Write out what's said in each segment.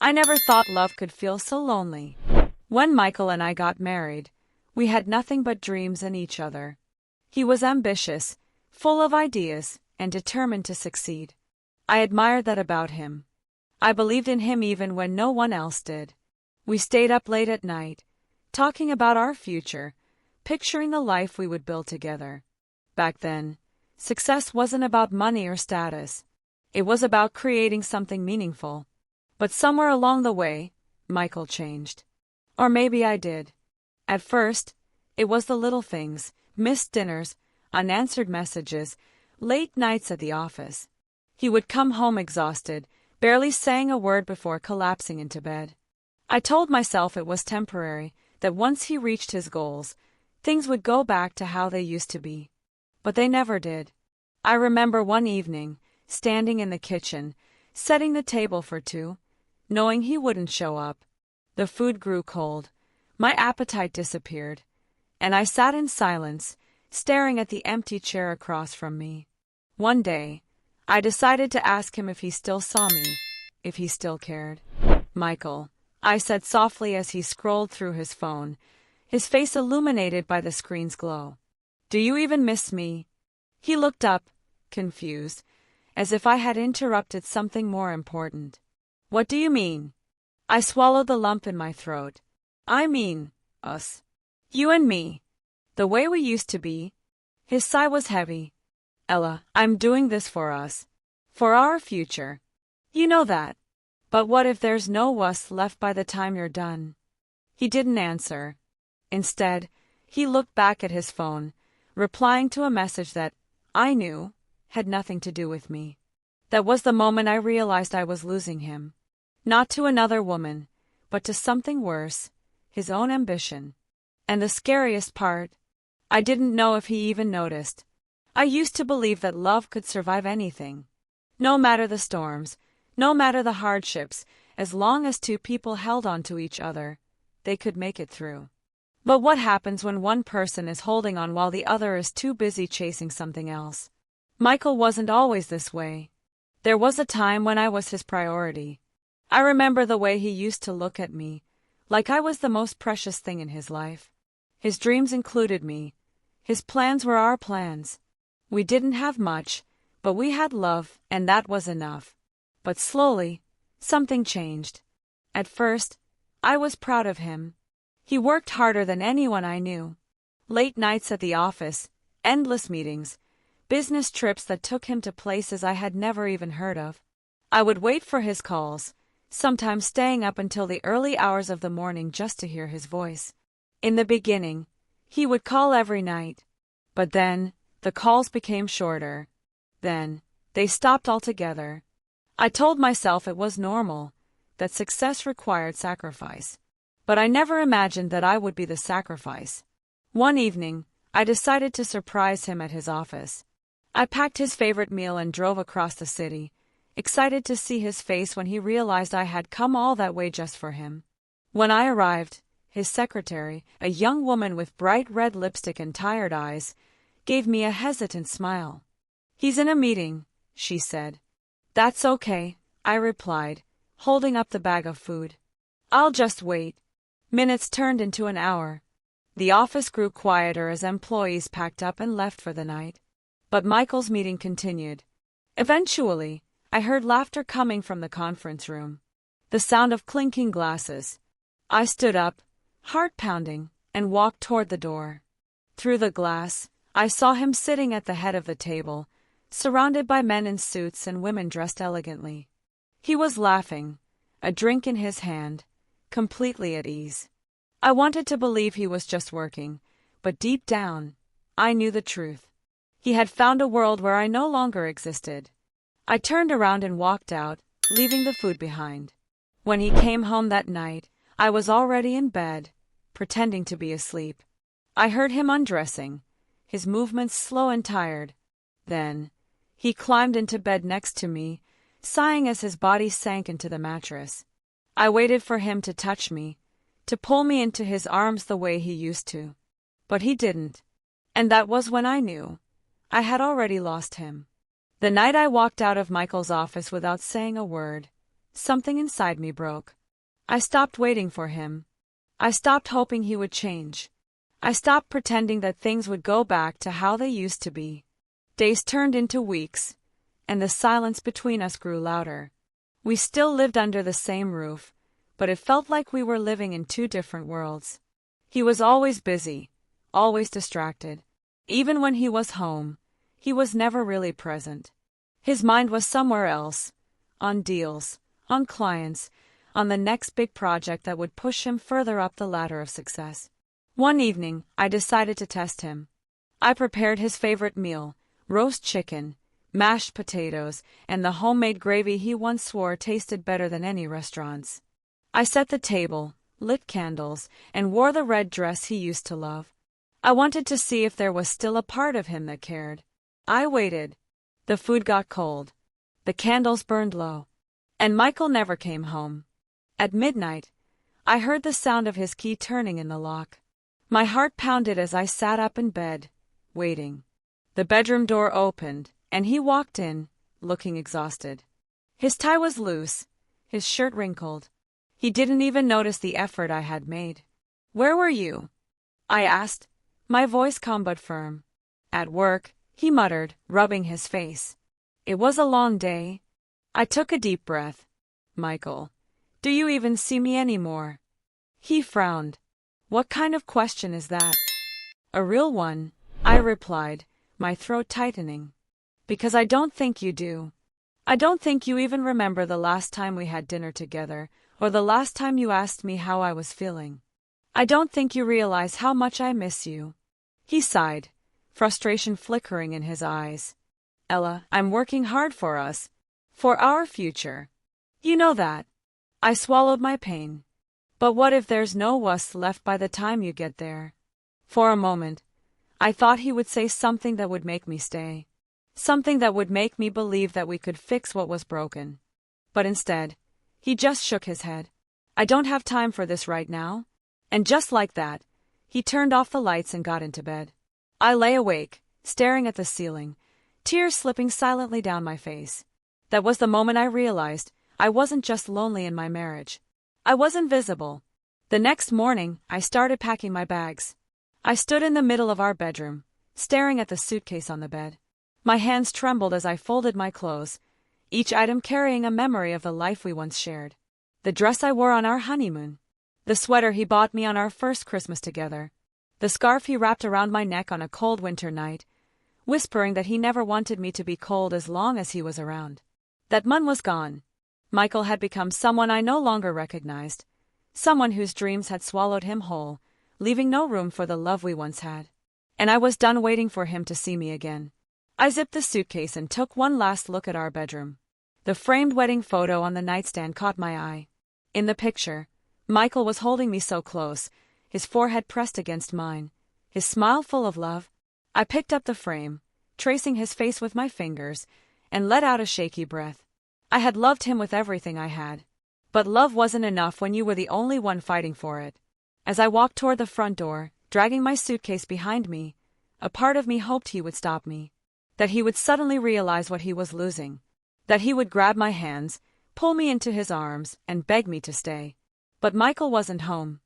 I never thought love could feel so lonely. When Michael and I got married, we had nothing but dreams in each other. He was ambitious, full of ideas, and determined to succeed. I admired that about him. I believed in him even when no one else did. We stayed up late at night, talking about our future, picturing the life we would build together. Back then, success wasn't about money or status. It was about creating something meaningful. But somewhere along the way, Michael changed. Or maybe I did. At first, it was the little things: missed dinners, unanswered messages, late nights at the office. He would come home exhausted, barely saying a word before collapsing into bed. I told myself it was temporary, that once he reached his goals, things would go back to how they used to be. But they never did. I remember one evening, standing in the kitchen, setting the table for two, knowing he wouldn't show up. The food grew cold, my appetite disappeared, and I sat in silence, staring at the empty chair across from me. One day, I decided to ask him if he still saw me, if he still cared. "Michael," I said softly as he scrolled through his phone, his face illuminated by the screen's glow. "Do you even miss me?" He looked up, confused, as if I had interrupted something more important. "What do you mean?" I swallowed the lump in my throat. "I mean, us. You and me. The way we used to be." His sigh was heavy. "Ella, I'm doing this for us. For our future. You know that. But what if there's no us left by the time you're done?" He didn't answer. Instead, he looked back at his phone, replying to a message that, I knew, had nothing to do with me. That was the moment I realized I was losing him. Not to another woman, but to something worse, his own ambition. And the scariest part, I didn't know if he even noticed. I used to believe that love could survive anything. No matter the storms, no matter the hardships, as long as two people held on to each other, they could make it through. But what happens when one person is holding on while the other is too busy chasing something else? Michael wasn't always this way. There was a time when I was his priority. I remember the way he used to look at me, like I was the most precious thing in his life. His dreams included me. His plans were our plans. We didn't have much, but we had love, and that was enough. But slowly, something changed. At first, I was proud of him. He worked harder than anyone I knew. Late nights at the office, endless meetings, business trips that took him to places I had never even heard of. I would wait for his calls, sometimes staying up until the early hours of the morning just to hear his voice. In the beginning, he would call every night. But then, the calls became shorter. Then, they stopped altogether. I told myself it was normal, that success required sacrifice. But I never imagined that I would be the sacrifice. One evening, I decided to surprise him at his office. I packed his favorite meal and drove across the city, excited to see his face when he realized I had come all that way just for him. When I arrived, his secretary, a young woman with bright red lipstick and tired eyes, gave me a hesitant smile. "He's in a meeting," she said. "That's okay," I replied, holding up the bag of food. "I'll just wait." Minutes turned into an hour. The office grew quieter as employees packed up and left for the night. But Michael's meeting continued. Eventually, I heard laughter coming from the conference room. The sound of clinking glasses. I stood up, heart pounding, and walked toward the door. Through the glass, I saw him sitting at the head of the table, surrounded by men in suits and women dressed elegantly. He was laughing, a drink in his hand, completely at ease. I wanted to believe he was just working, but deep down, I knew the truth. He had found a world where I no longer existed. I turned around and walked out, leaving the food behind. When he came home that night, I was already in bed, pretending to be asleep. I heard him undressing, his movements slow and tired. Then, he climbed into bed next to me, sighing as his body sank into the mattress. I waited for him to touch me, to pull me into his arms the way he used to. But he didn't. And that was when I knew. I had already lost him. The night I walked out of Michael's office without saying a word, something inside me broke. I stopped waiting for him. I stopped hoping he would change. I stopped pretending that things would go back to how they used to be. Days turned into weeks, and the silence between us grew louder. We still lived under the same roof, but it felt like we were living in two different worlds. He was always busy, always distracted. Even when he was home, he was never really present. His mind was somewhere else, on deals, on clients, on the next big project that would push him further up the ladder of success. One evening, I decided to test him. I prepared his favorite meal, roast chicken, mashed potatoes, and the homemade gravy he once swore tasted better than any restaurant's. I set the table, lit candles, and wore the red dress he used to love. I wanted to see if there was still a part of him that cared. I waited. The food got cold. The candles burned low. And Michael never came home. At midnight, I heard the sound of his key turning in the lock. My heart pounded as I sat up in bed, waiting. The bedroom door opened, and he walked in, looking exhausted. His tie was loose, his shirt wrinkled. He didn't even notice the effort I had made. "Where were you?" I asked, my voice calm but firm. "At work," he muttered, rubbing his face. "It was a long day." I took a deep breath. "Michael, do you even see me anymore?" He frowned. "What kind of question is that?" "A real one," I replied, my throat tightening. "Because I don't think you do. I don't think you even remember the last time we had dinner together, or the last time you asked me how I was feeling. I don't think you realize how much I miss you." He sighed, frustration flickering in his eyes. "Ella, I'm working hard for us. For our future. You know that." I swallowed my pain. "But what if there's no us left by the time you get there?" For a moment, I thought he would say something that would make me stay. Something that would make me believe that we could fix what was broken. But instead, he just shook his head. "I don't have time for this right now." And just like that, he turned off the lights and got into bed. I lay awake, staring at the ceiling, tears slipping silently down my face. That was the moment I realized I wasn't just lonely in my marriage. I was invisible. The next morning, I started packing my bags. I stood in the middle of our bedroom, staring at the suitcase on the bed. My hands trembled as I folded my clothes, each item carrying a memory of the life we once shared. The dress I wore on our honeymoon. The sweater he bought me on our first Christmas together. The scarf he wrapped around my neck on a cold winter night, whispering that he never wanted me to be cold as long as he was around. That month was gone. Michael had become someone I no longer recognized, someone whose dreams had swallowed him whole, leaving no room for the love we once had. And I was done waiting for him to see me again. I zipped the suitcase and took one last look at our bedroom. The framed wedding photo on the nightstand caught my eye. In the picture, Michael was holding me so close, his forehead pressed against mine, his smile full of love. I picked up the frame, tracing his face with my fingers, and let out a shaky breath. I had loved him with everything I had. But love wasn't enough when you were the only one fighting for it. As I walked toward the front door, dragging my suitcase behind me, a part of me hoped he would stop me. That he would suddenly realize what he was losing. That he would grab my hands, pull me into his arms, and beg me to stay. But Michael wasn't home.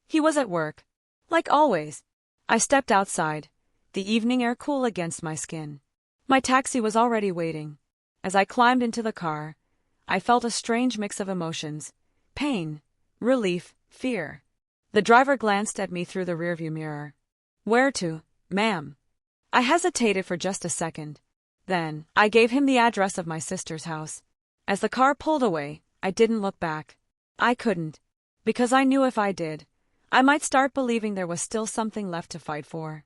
He was at work. Like always. I stepped outside, the evening air cool against my skin. My taxi was already waiting. As I climbed into the car, I felt a strange mix of emotions. Pain, relief, fear. The driver glanced at me through the rearview mirror. "Where to, ma'am?" I hesitated for just a second. Then, I gave him the address of my sister's house. As the car pulled away, I didn't look back. I couldn't. Because I knew if I did, I might start believing there was still something left to fight for.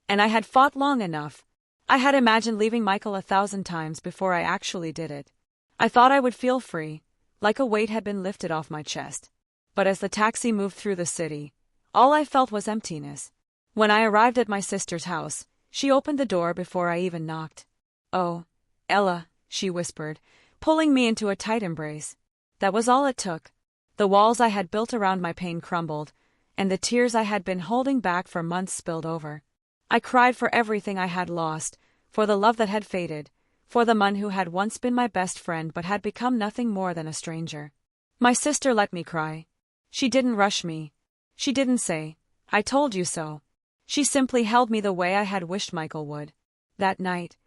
And I had fought long enough. I had imagined leaving Michael 1,000 times before I actually did it. I thought I would feel free, like a weight had been lifted off my chest. But as the taxi moved through the city, all I felt was emptiness. When I arrived at my sister's house, she opened the door before I even knocked. "Oh, Ella," she whispered, pulling me into a tight embrace. That was all it took. The walls I had built around my pain crumbled, and the tears I had been holding back for months spilled over. I cried for everything I had lost, for the love that had faded, For the man who had once been my best friend but had become nothing more than a stranger. My sister let me cry. She didn't rush me. She didn't say, "I told you so." She simply held me the way I had wished Michael would. That night,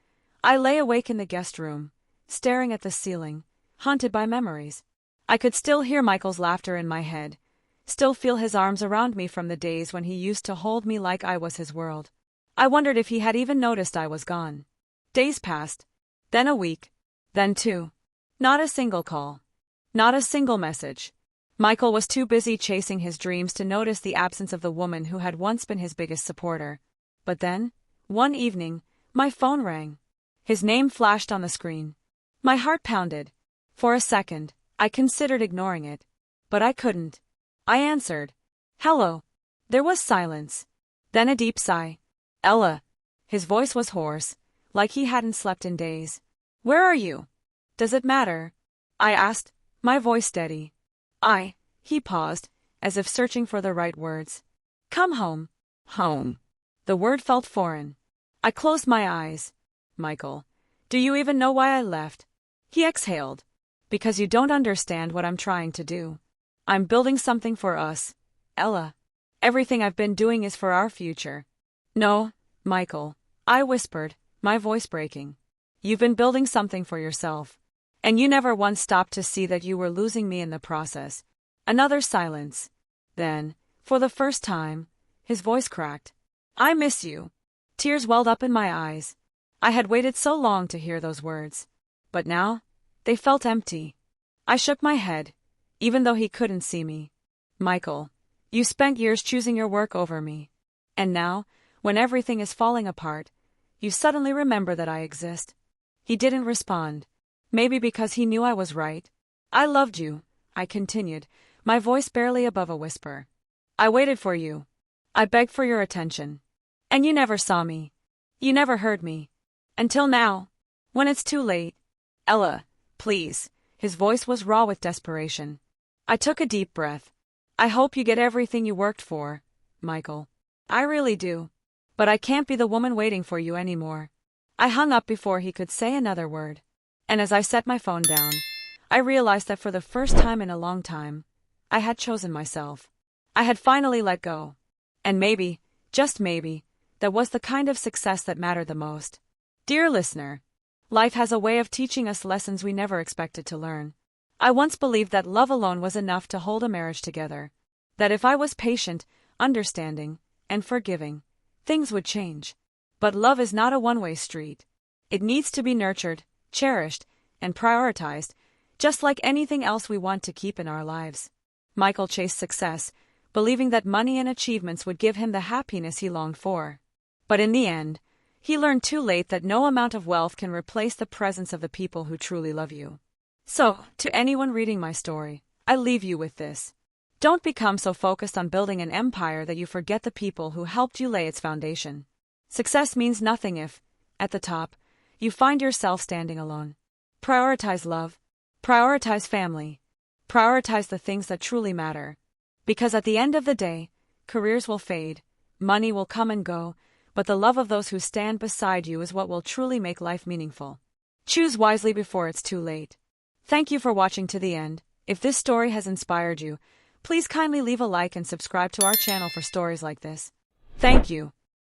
I lay awake in the guest room, staring at the ceiling, haunted by memories. I could still hear Michael's laughter in my head, still feel his arms around me from the days when he used to hold me like I was his world. I wondered if he had even noticed I was gone. Days passed, then a week, then two. Not a single call. Not a single message. Michael was too busy chasing his dreams to notice the absence of the woman who had once been his biggest supporter. But then, one evening, my phone rang. His name flashed on the screen. My heart pounded. For a second, I considered ignoring it. But I couldn't. I answered. "Hello." There was silence. Then a deep sigh. "Ella." His voice was hoarse, like he hadn't slept in days. "Where are you?" "Does it matter?" I asked, my voice steady. He paused, as if searching for the right words. "Come home." Home. The word felt foreign. I closed my eyes. "Michael, do you even know why I left?" He exhaled. "Because you don't understand what I'm trying to do. I'm building something for us, Ella. Everything I've been doing is for our future." "No, Michael," I whispered, my voice breaking. "You've been building something for yourself. And you never once stopped to see that you were losing me in the process." Another silence. Then, for the first time, his voice cracked. "I miss you." Tears welled up in my eyes. I had waited so long to hear those words. But now, they felt empty. I shook my head, even though he couldn't see me. "Michael, you spent years choosing your work over me. And now, when everything is falling apart, you suddenly remember that I exist." He didn't respond. Maybe because he knew I was right. "I loved you," I continued, my voice barely above a whisper. "I waited for you. I begged for your attention. And you never saw me. You never heard me. Until now. When it's too late. Ella, please." His voice was raw with desperation. I took a deep breath. "I hope you get everything you worked for, Michael. I really do. But I can't be the woman waiting for you anymore." I hung up before he could say another word. And as I set my phone down, I realized that for the first time in a long time, I had chosen myself. I had finally let go. And maybe, just maybe, that was the kind of success that mattered the most. Dear listener, life has a way of teaching us lessons we never expected to learn. I once believed that love alone was enough to hold a marriage together. That if I was patient, understanding, and forgiving, things would change. But love is not a one-way street. It needs to be nurtured, cherished, and prioritized, just like anything else we want to keep in our lives. Michael chased success, believing that money and achievements would give him the happiness he longed for. But in the end, he learned too late that no amount of wealth can replace the presence of the people who truly love you. So, to anyone reading my story, I leave you with this. Don't become so focused on building an empire that you forget the people who helped you lay its foundation. Success means nothing if, at the top, you find yourself standing alone. Prioritize love. Prioritize family. Prioritize the things that truly matter. Because at the end of the day, careers will fade, money will come and go, but the love of those who stand beside you is what will truly make life meaningful. Choose wisely before it's too late. Thank you for watching to the end. If this story has inspired you, please kindly leave a like and subscribe to our channel for stories like this. Thank you.